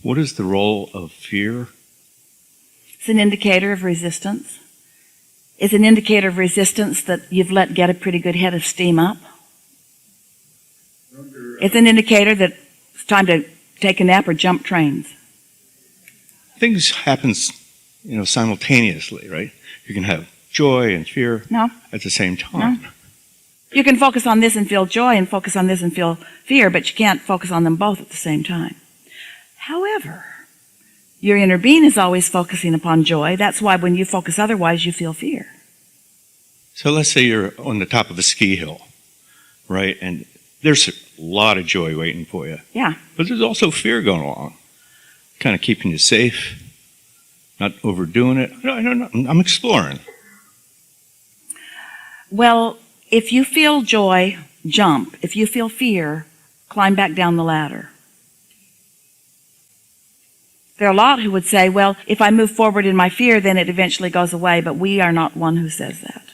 What is the role of fear? It's an indicator of resistance. It's an indicator of resistance that you've let get a pretty good head of steam up. It's an indicator that it's time to take a nap or jump trains. Things happen, simultaneously, right? You can have joy and fear at the same time. No. You can focus on this and feel joy and focus on this and feel fear, but you can't focus on them both at the same time. However, your inner being is always focusing upon joy. That's why when you focus otherwise, you feel fear. So let's say you're on the top of a ski hill, right? And there's a lot of joy waiting for you. Yeah. But there's also fear going along, kind of keeping you safe, not overdoing it. I don't know. I'm exploring. Well, if you feel joy, jump. If you feel fear, climb back down the ladder. There are a lot who would say, well, if I move forward in my fear, then it eventually goes away, but we are not one who says that.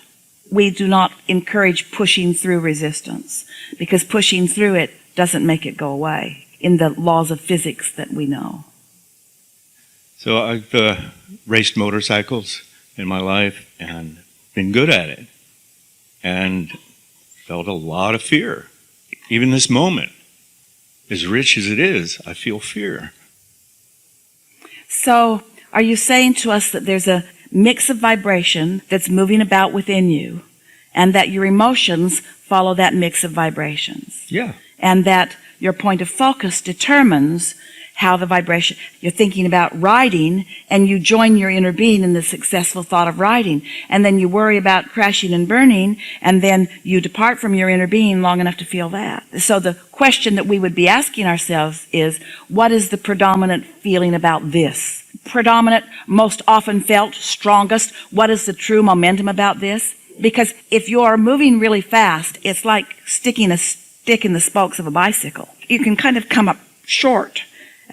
We do not encourage pushing through resistance, because pushing through it doesn't make it go away in the laws of physics that we know. So I've raced motorcycles in my life and been good at it and felt a lot of fear. Even this moment, as rich as it is, I feel fear. So are you saying to us that there's a mix of vibration that's moving about within you, and that your emotions follow that mix of vibrations? Yeah. And that your point of focus determines how the vibration, you're thinking about riding, and you join your inner being in the successful thought of riding, and then you worry about crashing and burning, and then you depart from your inner being long enough to feel that. So the question that we would be asking ourselves is, what is the predominant feeling about this? Predominant, most often felt, strongest. What is the true momentum about this? Because if you're moving really fast, it's like sticking a stick in the spokes of a bicycle. You can kind of come up short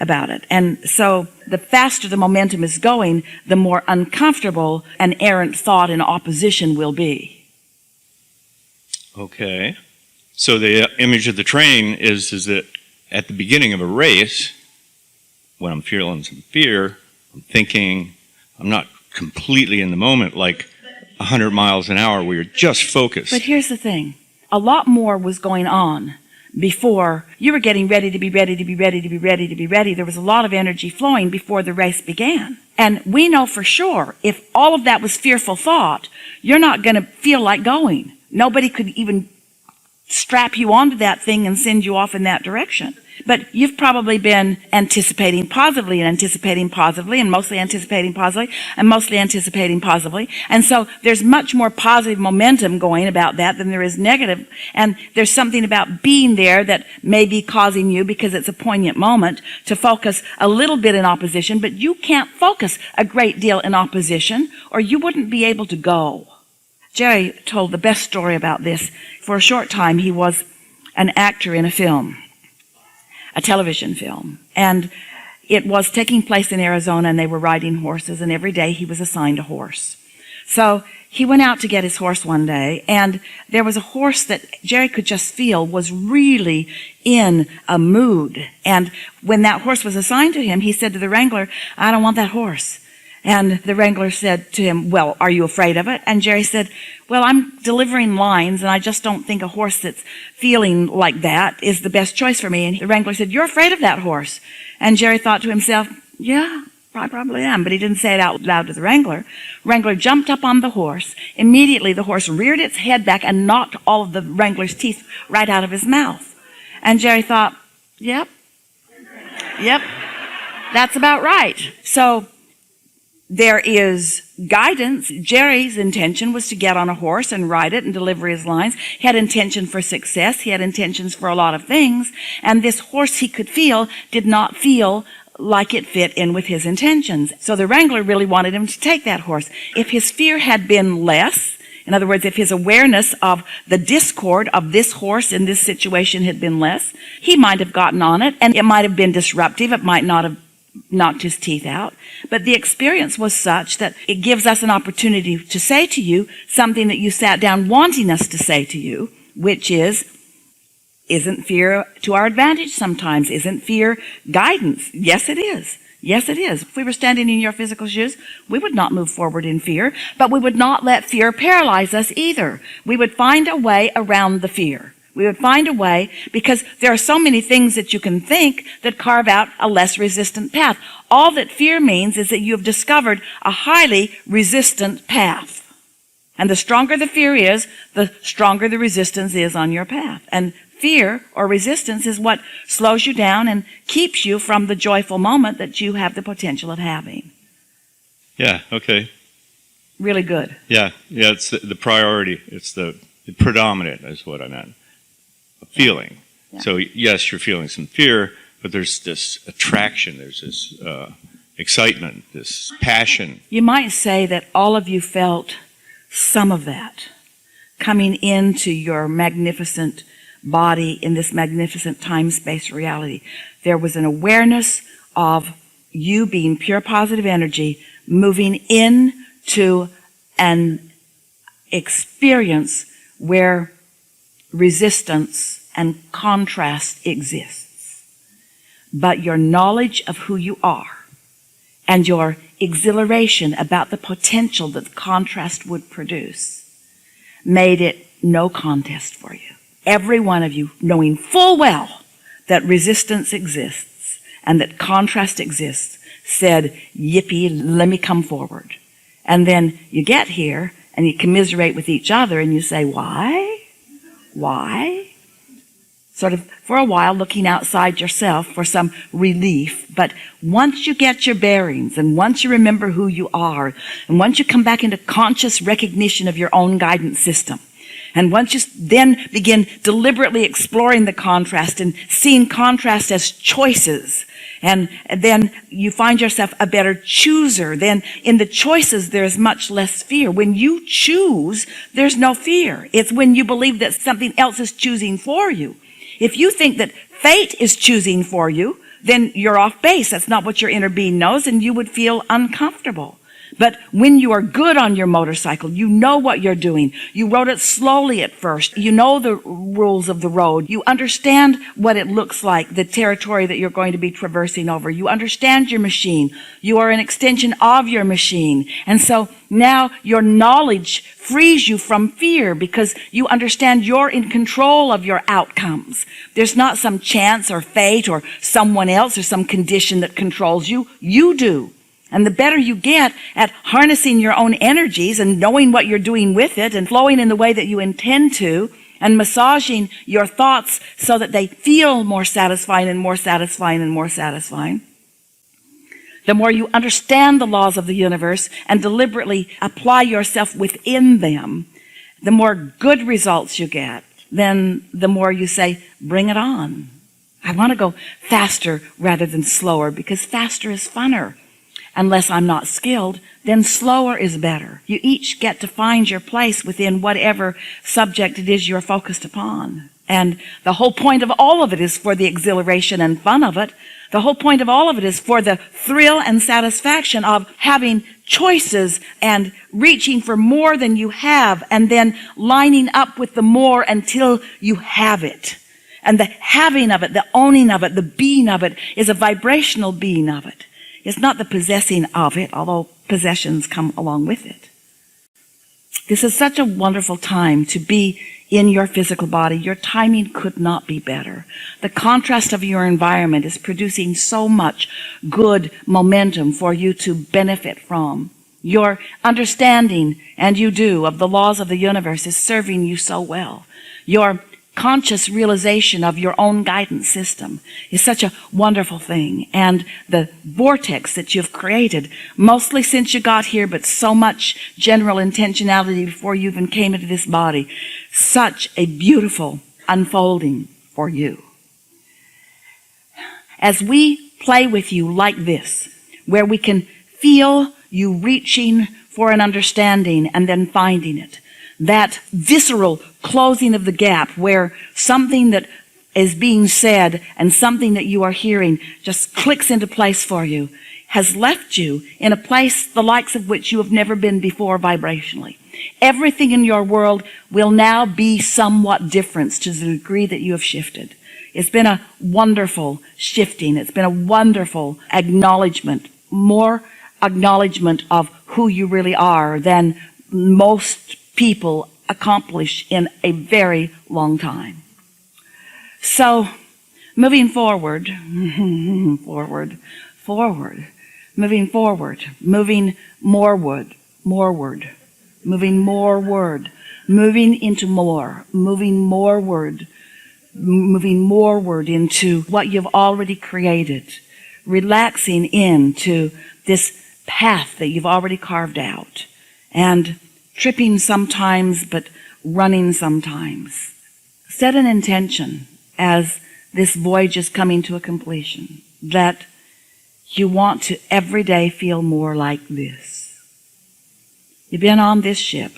about it. And so the faster the momentum is going, the more uncomfortable an errant thought in opposition will be. Okay. So the image of the train is that at the beginning of a race, when I'm feeling some fear, I'm thinking, I'm not completely in the moment like 100 miles an hour where you're just focused. But here's the thing. A lot more was going on before you were getting ready to be ready to be ready to be ready to be ready. There was a lot of energy flowing before the race began. And we know for sure, if all of that was fearful thought, you're not going to feel like going. Nobody could even strap you onto that thing and send you off in that direction. But you've probably been anticipating positively and anticipating positively and mostly anticipating positively and mostly anticipating positively. And so there's much more positive momentum going about that than there is negative. And there's something about being there that may be causing you, because it's a poignant moment, to focus a little bit in opposition, but you can't focus a great deal in opposition or you wouldn't be able to go. Jerry told the best story about this. For a short time, he was an actor in a film, a television film, and it was taking place in Arizona, and they were riding horses, and every day he was assigned a horse. So he went out to get his horse one day, and there was a horse that Jerry could just feel was really in a mood. And when that horse was assigned to him, he said to the wrangler, "I don't want that horse." And the wrangler said to him, "Well, are you afraid of it?" And Jerry said, "Well, I'm delivering lines, and I just don't think a horse that's feeling like that is the best choice for me." And the wrangler said, "You're afraid of that horse." And Jerry thought to himself, "Yeah, I probably am," but he didn't say it out loud to the wrangler. Wrangler jumped up on the horse. Immediately, the horse reared its head back and knocked all of the wrangler's teeth right out of his mouth. And Jerry thought, yep, that's about right. So there is guidance. Jerry's intention was to get on a horse and ride it and deliver his lines. He had intention for success. He had intentions for a lot of things. And this horse, he could feel, did not feel like it fit in with his intentions. So the wrangler really wanted him to take that horse. If his fear had been less, in other words, if his awareness of the discord of this horse in this situation had been less, he might have gotten on it, and it might have been disruptive. It might not have knocked his teeth out. But the experience was such that it gives us an opportunity to say to you something that you sat down wanting us to say to you, which is, Isn't fear to our advantage sometimes? Isn't fear guidance? Yes, it is. Yes, it is. If we were standing in your physical shoes, we would not move forward in fear, but we would not let fear paralyze us either. We would find a way around the fear. We would find a way, because there are so many things that you can think that carve out a less resistant path. All that fear means is that you have discovered a highly resistant path. And the stronger the fear is, the stronger the resistance is on your path. And fear or resistance is what slows you down and keeps you from the joyful moment that you have the potential of having. Yeah, okay. Really good. Yeah, it's the priority. It's the predominant is what I meant. A feeling. Yeah. So yes, you're feeling some fear, but there's this attraction, there's this excitement, this passion. You might say that all of you felt some of that coming into your magnificent body in this magnificent time-space reality. There was an awareness of you being pure positive energy moving into an experience where resistance and contrast exists. But your knowledge of who you are and your exhilaration about the potential that contrast would produce made it no contest for you. Every one of you, knowing full well that resistance exists and that contrast exists, said, yippee, let me come forward. And then you get here and you commiserate with each other and you say, why? Why? Sort of for a while looking outside yourself for some relief. But once you get your bearings and once you remember who you are and once you come back into conscious recognition of your own guidance system, and once you then begin deliberately exploring the contrast and seeing contrast as choices, and then you find yourself a better chooser, then in the choices there's much less fear. When you choose, there's no fear. It's when you believe that something else is choosing for you. If you think that fate is choosing for you, then you're off base. That's not what your inner being knows, and you would feel uncomfortable. But when you are good on your motorcycle, you know what you're doing. You rode it slowly at first. You know the rules of the road. You understand what it looks like, the territory that you're going to be traversing over. You understand your machine. You are an extension of your machine. And so now your knowledge frees you from fear because you understand you're in control of your outcomes. There's not some chance or fate or someone else or some condition that controls you. You do. And the better you get at harnessing your own energies and knowing what you're doing with it and flowing in the way that you intend to and massaging your thoughts so that they feel more satisfying and more satisfying and more satisfying, the more you understand the laws of the universe and deliberately apply yourself within them, the more good results you get. Then the more you say, bring it on. I want to go faster rather than slower because faster is funner. Unless I'm not skilled, then slower is better. You each get to find your place within whatever subject it is you're focused upon. And the whole point of all of it is for the exhilaration and fun of it. The whole point of all of it is for the thrill and satisfaction of having choices and reaching for more than you have and then lining up with the more until you have it. And the having of it, the owning of it, the being of it is a vibrational being of it. It's not the possessing of it, although possessions come along with it. This is such a wonderful time to be in your physical body. Your timing could not be better. The contrast of your environment is producing so much good momentum for you to benefit from. Your understanding, and you do, of the laws of the universe is serving you so well. Your conscious realization of your own guidance system is such a wonderful thing. And the vortex that you've created, mostly since you got here, but so much general intentionality before you even came into this body, such a beautiful unfolding for you. As we play with you like this, where we can feel you reaching for an understanding and then finding it, that visceral closing of the gap where something that is being said and something that you are hearing just clicks into place for you, has left you in a place the likes of which you have never been before vibrationally. Everything in your world will now be somewhat different to the degree that you have shifted. It's been a wonderful shifting. It's been a wonderful acknowledgement, more acknowledgement of who you really are than most people accomplish in a very long time. So, moving forward, moving moreward, moving into more, moving moreward into what you've already created, relaxing into this path that you've already carved out, and tripping sometimes, but running sometimes. Set an intention as this voyage is coming to a completion that you want to every day feel more like this. You've been on this ship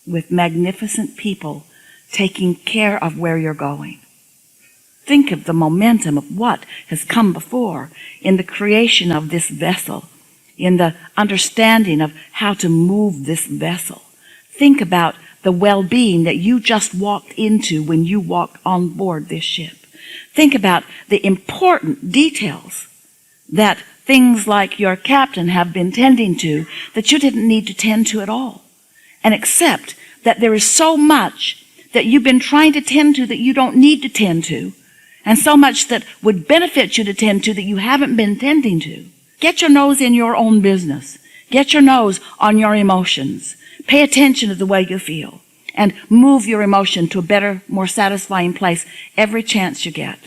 with magnificent people taking care of where you're going. Think of the momentum of what has come before in the creation of this vessel, in the understanding of how to move this vessel. Think about the well-being that you just walked into when you walked on board this ship. Think about the important details that things like your captain have been tending to that you didn't need to tend to at all. And accept that there is so much that you've been trying to tend to that you don't need to tend to, and so much that would benefit you to tend to that you haven't been tending to. Get your nose in your own business. Get your nose on your emotions. Pay attention to the way you feel and move your emotion to a better, more satisfying place every chance you get.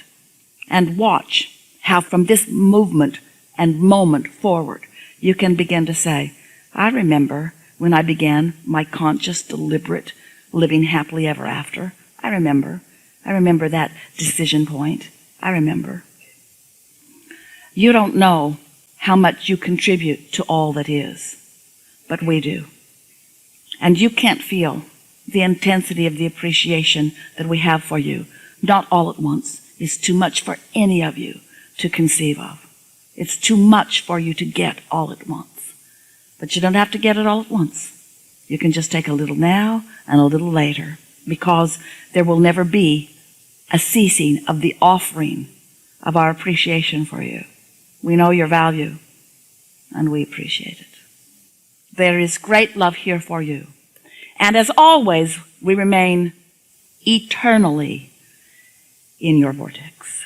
And watch how from this movement and moment forward, you can begin to say, I remember when I began my conscious, deliberate, living happily ever after. I remember that decision point. I remember. You don't know how much you contribute to all that is, but we do. And you can't feel the intensity of the appreciation that we have for you, not all at once. It's too much for any of you to conceive of. It's too much for you to get all at once. But you don't have to get it all at once. You can just take a little now and a little later, because there will never be a ceasing of the offering of our appreciation for you. We know your value, and we appreciate it. There is great love here for you. And as always, we remain eternally in your vortex.